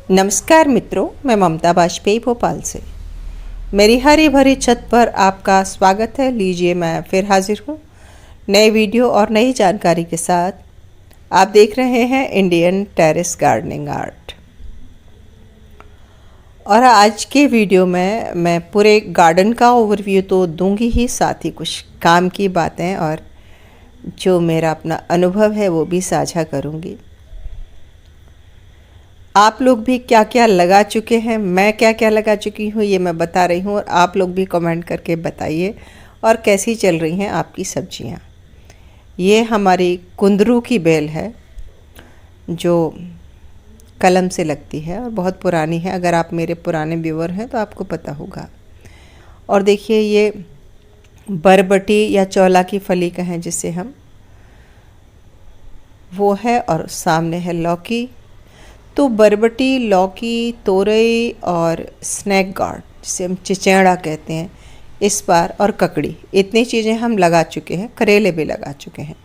नमस्कार मित्रों, मैं ममता वाजपेयी भोपाल से। मेरी हरी भरी छत पर आपका स्वागत है। लीजिए, मैं फिर हाजिर हूँ नए वीडियो और नई जानकारी के साथ। आप देख रहे हैं इंडियन टेरेस गार्डनिंग आर्ट। और आज के वीडियो में मैं पूरे गार्डन का ओवरव्यू तो दूंगी ही, साथ ही कुछ काम की बातें और जो मेरा अपना अनुभव है वो भी साझा करूँगी। आप लोग भी क्या क्या लगा चुके हैं, मैं क्या क्या लगा चुकी हूँ, ये मैं बता रही हूँ। और आप लोग भी कमेंट करके बताइए और कैसी चल रही हैं आपकी सब्जियाँ। ये हमारी कुंदरू की बेल है जो कलम से लगती है और बहुत पुरानी है। अगर आप मेरे पुराने व्यूअर हैं तो आपको पता होगा। और देखिए, ये बरबटी या चौला की फली कहें जिसे हम, वो है। और सामने है लौकी। तो बरबटी, लौकी, तोरई और स्नैक गार्ड जिसे हम चिचेड़ा कहते हैं इस बार, और ककड़ी, इतनी चीज़ें हम लगा चुके हैं। करेले भी लगा चुके हैं।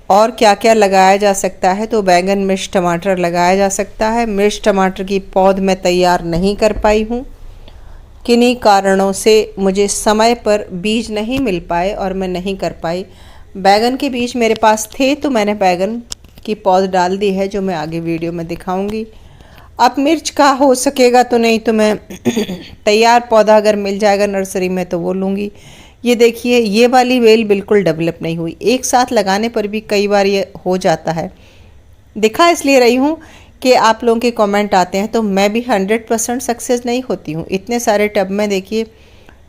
और क्या क्या लगाया जा सकता है, तो बैंगन, मिर्च, टमाटर लगाया जा सकता है। मिर्च टमाटर की पौध मैं तैयार नहीं कर पाई हूँ, किन्हीं कारणों से मुझे समय पर बीज नहीं मिल पाए और मैं नहीं कर पाई। बैंगन के बीज मेरे पास थे तो मैंने बैंगन की पौध डाल दी है, जो मैं आगे वीडियो में दिखाऊंगी। अब मिर्च का हो सकेगा तो, नहीं तो मैं तैयार पौधा अगर मिल जाएगा नर्सरी में तो वो लूँगी। ये देखिए, ये वाली बेल बिल्कुल डेवलप नहीं हुई। एक साथ लगाने पर भी कई बार ये हो जाता है। दिखा इसलिए रही हूँ कि आप लोगों के कमेंट आते हैं, तो मैं भी 100% सक्सेस नहीं होती हूँ। इतने सारे टब में देखिए,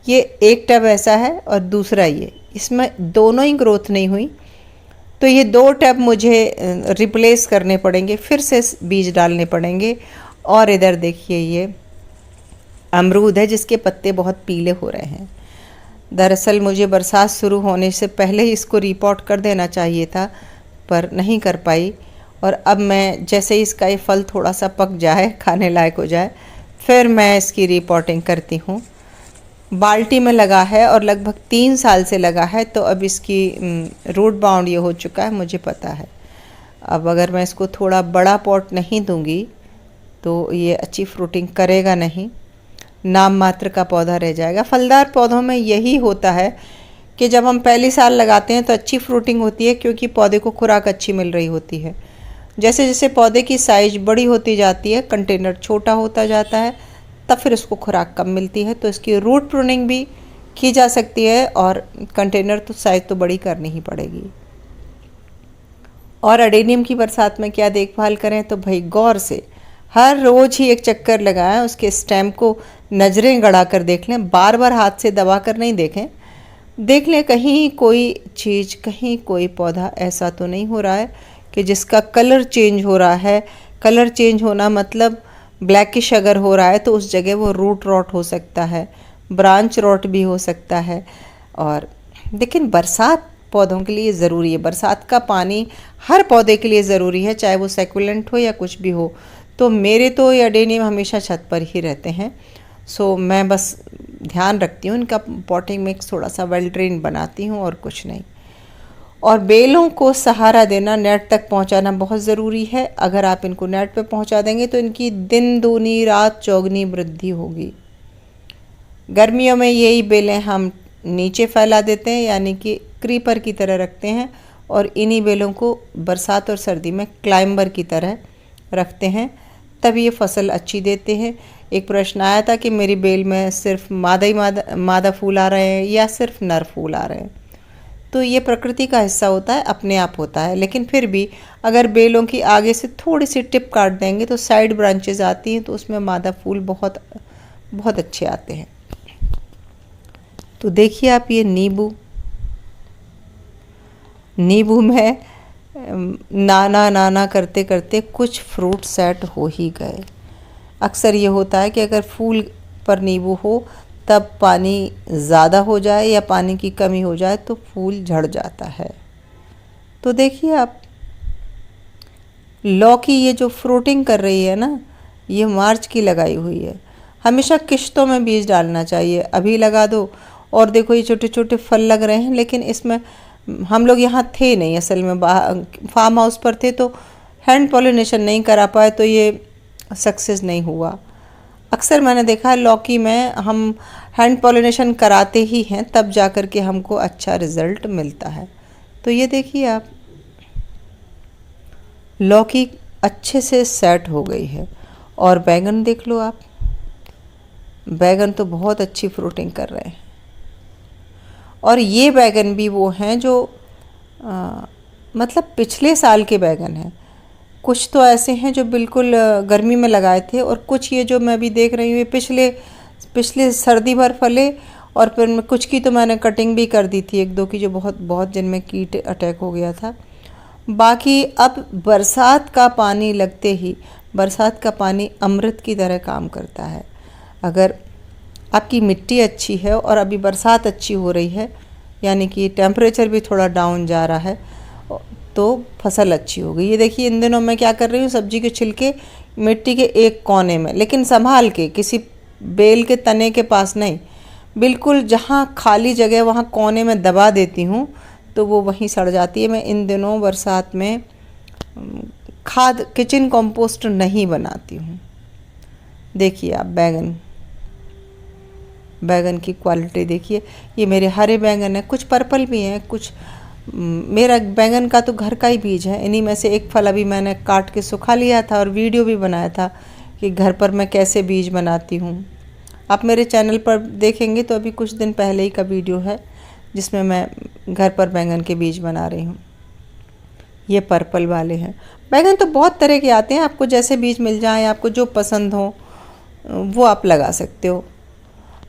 ये एक टब ऐसा है और दूसरा ये, इसमें दोनों ही ग्रोथ नहीं हुई। तो ये 2 टब मुझे रिप्लेस करने पड़ेंगे, फिर से बीज डालने पड़ेंगे। और इधर देखिए, ये अमरूद है जिसके पत्ते बहुत पीले हो रहे हैं। दरअसल मुझे बरसात शुरू होने से पहले ही इसको रिपोर्ट कर देना चाहिए था, पर नहीं कर पाई। और अब मैं जैसे ही इसका ये फल थोड़ा सा पक जाए, खाने लायक हो जाए, फिर मैं इसकी रिपोर्टिंग करती हूँ। बाल्टी में लगा है और लगभग 3 साल से लगा है, तो अब इसकी रूट बाउंड ये हो चुका है, मुझे पता है। अब अगर मैं इसको थोड़ा बड़ा पॉट नहीं दूंगी तो ये अच्छी फ्रूटिंग करेगा नहीं, नाम मात्र का पौधा रह जाएगा। फलदार पौधों में यही होता है कि जब हम पहली साल लगाते हैं तो अच्छी फ्रूटिंग होती है, क्योंकि पौधे को खुराक अच्छी मिल रही होती है। जैसे जैसे पौधे की साइज बड़ी होती जाती है, कंटेनर छोटा होता जाता है, तब फिर उसको खुराक कम मिलती है। तो इसकी रूट प्रूनिंग भी की जा सकती है और कंटेनर तो साइज तो बड़ी करनी ही पड़ेगी। और अडेनियम की बरसात में क्या देखभाल करें, तो भाई गौर से हर रोज़ ही एक चक्कर लगाएं, उसके स्टेम को नज़रें गड़ा कर देख लें, बार बार हाथ से दबा कर नहीं देखें। देख लें कहीं कोई चीज़, कहीं कोई पौधा ऐसा तो नहीं हो रहा है कि जिसका कलर चेंज हो रहा है। कलर चेंज होना मतलब ब्लैकिश अगर हो रहा है तो उस जगह वो रूट रॉट हो सकता है, ब्रांच रॉट भी हो सकता है। और लेकिन बरसात पौधों के लिए ज़रूरी है। बरसात का पानी हर पौधे के लिए ज़रूरी है, चाहे वो सेकुलेंट हो या कुछ भी हो। तो मेरे तो ये अडेनियम हमेशा छत पर ही रहते हैं, सो मैं बस ध्यान रखती हूँ, इनका पॉटिंग मिक्स थोड़ा सा वेल ड्रेन बनाती हूँ और कुछ नहीं। और बेलों को सहारा देना, नेट तक पहुंचाना बहुत ज़रूरी है। अगर आप इनको नेट पे पहुंचा देंगे तो इनकी दिन दूनी रात चौगनी वृद्धि होगी। गर्मियों में यही बेलें हम नीचे फैला देते हैं, यानी कि क्रीपर की तरह रखते हैं, और इन्हीं बेलों को बरसात और सर्दी में क्लाइंबर की तरह रखते हैं, तब ये फसल अच्छी देते हैं। एक प्रश्न आया था कि मेरी बेल में सिर्फ मादा फूल आ रहे हैं या सिर्फ नर फूल आ रहे हैं। तो ये प्रकृति का हिस्सा होता है, अपने आप होता है। लेकिन फिर भी अगर बेलों की आगे से थोड़ी सी टिप काट देंगे तो साइड ब्रांचेस आती हैं, तो उसमें मादा फूल बहुत बहुत अच्छे आते हैं। तो देखिए आप, ये नींबू में नाना नाना करते करते कुछ फ्रूट सेट हो ही गए। अक्सर ये होता है कि अगर फूल पर नींबू हो तब पानी ज़्यादा हो जाए या पानी की कमी हो जाए तो फूल झड़ जाता है। तो देखिए आप, लौकी ये जो फ्रूटिंग कर रही है ना, ये मार्च की लगाई हुई है। हमेशा किश्तों में बीज डालना चाहिए, अभी लगा दो। और देखो ये छोटे छोटे फल लग रहे हैं, लेकिन इसमें हम लोग यहाँ थे नहीं असल में, फार्म हाउस पर थे, तो हैंड पॉलिनेशन नहीं करा पाए तो ये सक्सेस नहीं हुआ। अक्सर मैंने देखा है लौकी में हम हैंड पॉलिनेशन कराते ही हैं तब जा कर के हमको अच्छा रिज़ल्ट मिलता है। तो ये देखिए आप, लौकी अच्छे से सेट हो गई है। और बैंगन देख लो आप, बैंगन तो बहुत अच्छी फ्रूटिंग कर रहे हैं। और ये बैंगन भी वो हैं जो मतलब पिछले साल के बैंगन हैं। कुछ तो ऐसे हैं जो बिल्कुल गर्मी में लगाए थे, और कुछ ये जो मैं अभी देख रही हूँ ये पिछले सर्दी भर फले। और फिर कुछ की तो मैंने कटिंग भी कर दी थी, 1-2 की जो बहुत जिनमें कीट अटैक हो गया था। बाकी अब बरसात का पानी लगते ही, बरसात का पानी अमृत की तरह काम करता है। अगर आपकी मिट्टी अच्छी है और अभी बरसात अच्छी हो रही है, यानी कि टेम्परेचर भी थोड़ा डाउन जा रहा है, तो फसल अच्छी होगी। ये देखिए इन दिनों मैं क्या कर रही हूँ, सब्जी के छिलके मिट्टी के एक कोने में, लेकिन संभाल के, किसी बेल के तने के पास नहीं, बिल्कुल जहाँ खाली जगह वहाँ कोने में दबा देती हूँ तो वो वहीं सड़ जाती है। मैं इन दिनों बरसात में खाद किचन कंपोस्ट नहीं बनाती हूँ। देखिए आप बैगन की क्वालिटी देखिए, ये मेरे हरे बैंगन हैं, कुछ पर्पल भी हैं, कुछ मेरा बैंगन का तो घर का ही बीज है। इन्हीं में से एक फल अभी मैंने काट के सुखा लिया था और वीडियो भी बनाया था कि घर पर मैं कैसे बीज बनाती हूँ। आप मेरे चैनल पर देखेंगे तो अभी कुछ दिन पहले ही का वीडियो है जिसमें मैं घर पर बैंगन के बीज बना रही हूँ। ये पर्पल वाले हैं। बैंगन तो बहुत तरह के आते हैं, आपको जैसे बीज मिल जाए, आपको जो पसंद हो वो आप लगा सकते हो।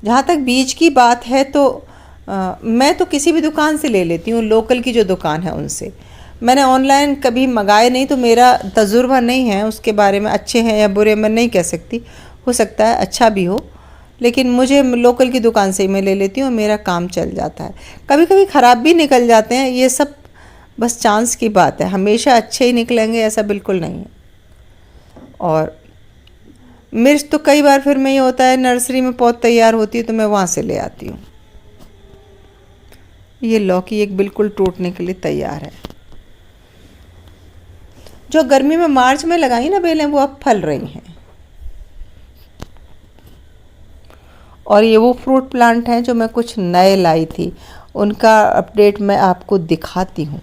जहाँ तक बीज की बात है तो मैं तो किसी भी दुकान से ले लेती हूँ, लोकल की जो दुकान है उनसे। मैंने ऑनलाइन कभी मंगाए नहीं, तो मेरा तजुर्बा नहीं है उसके बारे में, अच्छे हैं या बुरे मैं नहीं कह सकती, हो सकता है अच्छा भी हो, लेकिन मुझे लोकल की दुकान से ही मैं ले लेती हूँ, मेरा काम चल जाता है। कभी कभी ख़राब भी निकल जाते हैं, ये सब बस चांस की बात है, हमेशा अच्छे ही निकलेंगे ऐसा बिल्कुल नहीं है। और मिर्च तो कई बार फिर में ये होता है, नर्सरी में पौध तैयार होती है तो मैं वहाँ से ले आती हूँ। ये लौकी एक बिल्कुल टूटने के लिए तैयार है। जो गर्मी में मार्च में लगाई ना बेलें, वो अब फल रही हैं। और ये वो फ्रूट प्लांट हैं जो मैं कुछ नए लाई थी, उनका अपडेट मैं आपको दिखाती हूँ।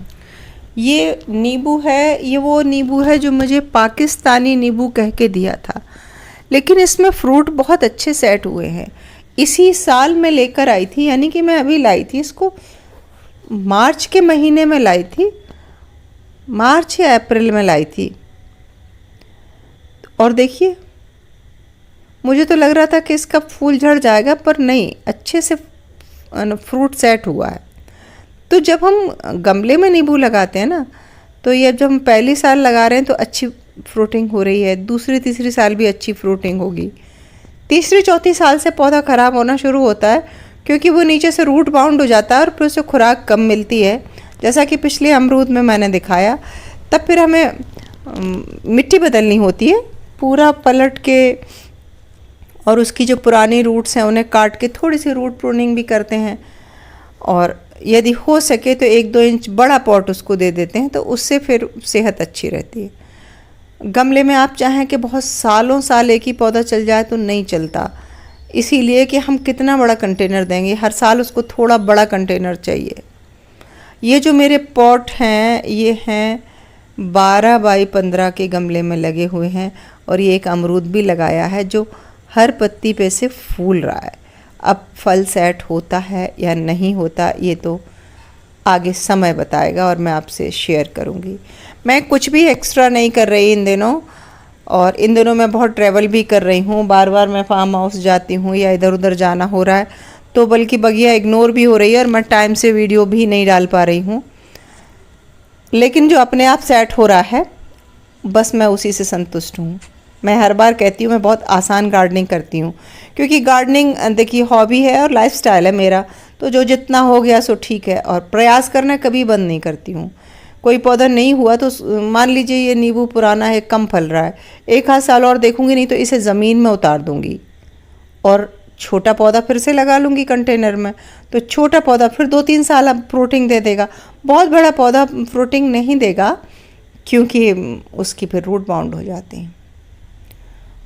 ये नींबू है, ये वो नींबू है जो मुझे पाकिस्तानी नींबू कह के दिया था, लेकिन इसमें फ्रूट बहुत अच्छे सेट हुए हैं। इसी साल मैं लेकर आई थी, यानी कि मैं अभी लाई थी इसको, मार्च के महीने में लाई थी, मार्च या अप्रैल में लाई थी। और देखिए मुझे तो लग रहा था कि इसका फूल झड़ जाएगा, पर नहीं, अच्छे से फ्रूट सेट हुआ है। तो जब हम गमले में नींबू लगाते हैं ना, तो ये जब हम पहली साल लगा रहे हैं तो अच्छी फ्रूटिंग हो रही है, दूसरी तीसरी साल भी अच्छी फ्रूटिंग होगी, तीसरी चौथी साल से पौधा ख़राब होना शुरू होता है, क्योंकि वो नीचे से रूट बाउंड हो जाता है और फिर उसे खुराक कम मिलती है, जैसा कि पिछले अमरूद में मैंने दिखाया। तब फिर हमें मिट्टी बदलनी होती है, पूरा पलट के, और उसकी जो पुरानी रूट्स हैं उन्हें काट के थोड़ी सी रूट प्रूनिंग भी करते हैं। और यदि हो सके तो 1-2 इंच बड़ा पॉट उसको दे देते हैं, तो उससे फिर सेहत अच्छी रहती है। गमले में आप चाहें कि बहुत सालों साल एक ही पौधा चल जाए तो नहीं चलता, इसीलिए कि हम कितना बड़ा कंटेनर देंगे, हर साल उसको थोड़ा बड़ा कंटेनर चाहिए। ये जो मेरे पॉट हैं ये हैं 12 बाई 15 के गमले में लगे हुए हैं, और ये एक अमरूद भी लगाया है जो हर पत्ती पे से फूल रहा है। अब फल सेट होता है या नहीं होता ये तो आगे समय बताएगा और मैं आपसे शेयर करूँगी। मैं कुछ भी एक्स्ट्रा नहीं कर रही इन दिनों, और इन दिनों मैं बहुत ट्रैवल भी कर रही हूँ, बार बार मैं फार्म हाउस जाती हूँ या इधर उधर जाना हो रहा है, तो बल्कि बगिया इग्नोर भी हो रही है और मैं टाइम से वीडियो भी नहीं डाल पा रही हूँ। लेकिन जो अपने आप सेट हो रहा है बस मैं उसी से संतुष्ट हूँ। मैं हर बार कहती हूँ मैं बहुत आसान गार्डनिंग करती हूँ, क्योंकि गार्डनिंग देखिए हॉबी है और लाइफस्टाइल है मेरा, तो जो जितना हो गया सो ठीक है, और प्रयास करना कभी बंद नहीं करती हूँ। कोई पौधा नहीं हुआ तो मान लीजिए ये नींबू पुराना है, कम फल रहा है, 1 आध साल और देखूंगी, नहीं तो इसे ज़मीन में उतार दूंगी और छोटा पौधा फिर से लगा लूँगी कंटेनर में, तो छोटा पौधा फिर 2-3 साल अब फ्रूटिंग दे देगा। बहुत बड़ा पौधा फ्रूटिंग नहीं देगा, क्योंकि उसकी फिर रूट बाउंड हो जाती हैं।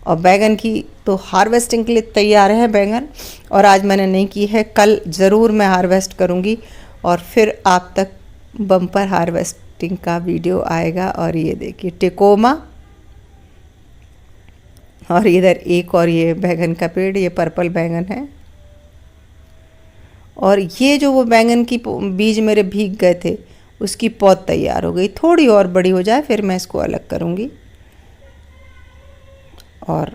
और बैगन की तो हार्वेस्टिंग के लिए तैयार है बैगन, और आज मैंने नहीं की है, कल ज़रूर मैं हार्वेस्ट करूँगी और फिर आप तक बम्पर हार्वेस्टिंग का वीडियो आएगा। और ये देखिए टिकोमा, और इधर एक और ये बैगन का पेड़, ये पर्पल बैगन है। और ये जो वो बैगन की बीज मेरे भीग गए थे उसकी पौध तैयार हो गई, थोड़ी और बड़ी हो जाए फिर मैं इसको अलग करूँगी। और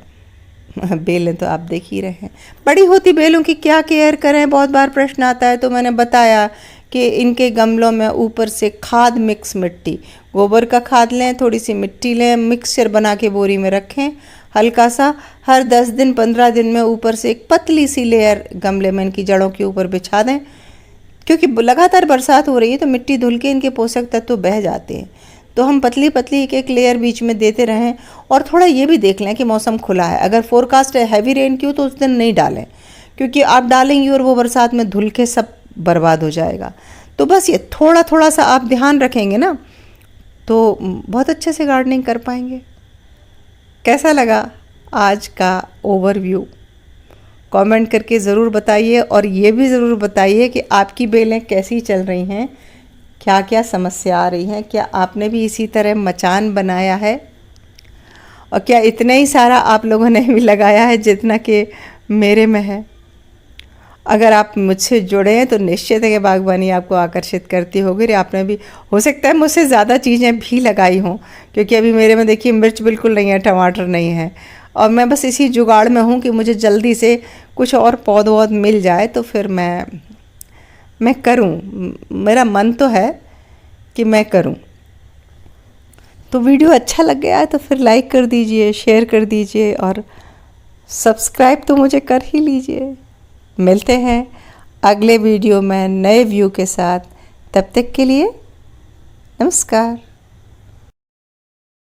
बेलें तो आप देख ही रहे हैं, बड़ी होती बेलों की क्या केयर करें, बहुत बार प्रश्न आता है। तो मैंने बताया कि इनके गमलों में ऊपर से खाद मिक्स मिट्टी, गोबर का खाद लें, थोड़ी सी मिट्टी लें, मिक्सचर बना के बोरी में रखें, हल्का सा, हर 10 दिन 15 दिन में ऊपर से एक पतली सी लेयर गमले में इनकी जड़ों के ऊपर बिछा दें, क्योंकि लगातार बरसात हो रही है तो मिट्टी धुल के इनके पोषक तत्व बह जाते हैं। तो हम पतली पतली एक एक लेयर बीच में देते रहें। और थोड़ा ये भी देख लें कि मौसम खुला है, अगर फोरकास्ट है हैवी रेन की हो तो उस दिन नहीं डालें, क्योंकि आप डालेंगी और वो बरसात में धुल के सब बर्बाद हो जाएगा। तो बस ये थोड़ा थोड़ा सा आप ध्यान रखेंगे ना तो बहुत अच्छे से गार्डनिंग कर पाएंगे। कैसा लगा आज का ओवरव्यू? कमेंट करके ज़रूर बताइए, और ये भी ज़रूर बताइए कि आपकी बेलें कैसी चल रही हैं, क्या क्या समस्या आ रही हैं, क्या आपने भी इसी तरह मचान बनाया है, और क्या इतना ही सारा आप लोगों ने भी लगाया है जितना कि मेरे में है। अगर आप मुझसे जुड़े हैं तो निश्चित है कि बागबानी आपको आकर्षित करती होगी। आपने भी हो सकता है मुझसे ज़्यादा चीज़ें भी लगाई हों, क्योंकि अभी मेरे में देखिए मिर्च बिल्कुल नहीं है, टमाटर नहीं है, और मैं बस इसी जुगाड़ में हूँ कि मुझे जल्दी से कुछ और पौध वौध मिल जाए तो फिर मैं करूँ। मेरा मन तो है कि मैं करूँ। तो वीडियो अच्छा लग गया है तो फिर लाइक कर दीजिए, शेयर कर दीजिए, और सब्सक्राइब तो मुझे कर ही लीजिए। मिलते हैं अगले वीडियो में नए व्यू के साथ, तब तक के लिए नमस्कार।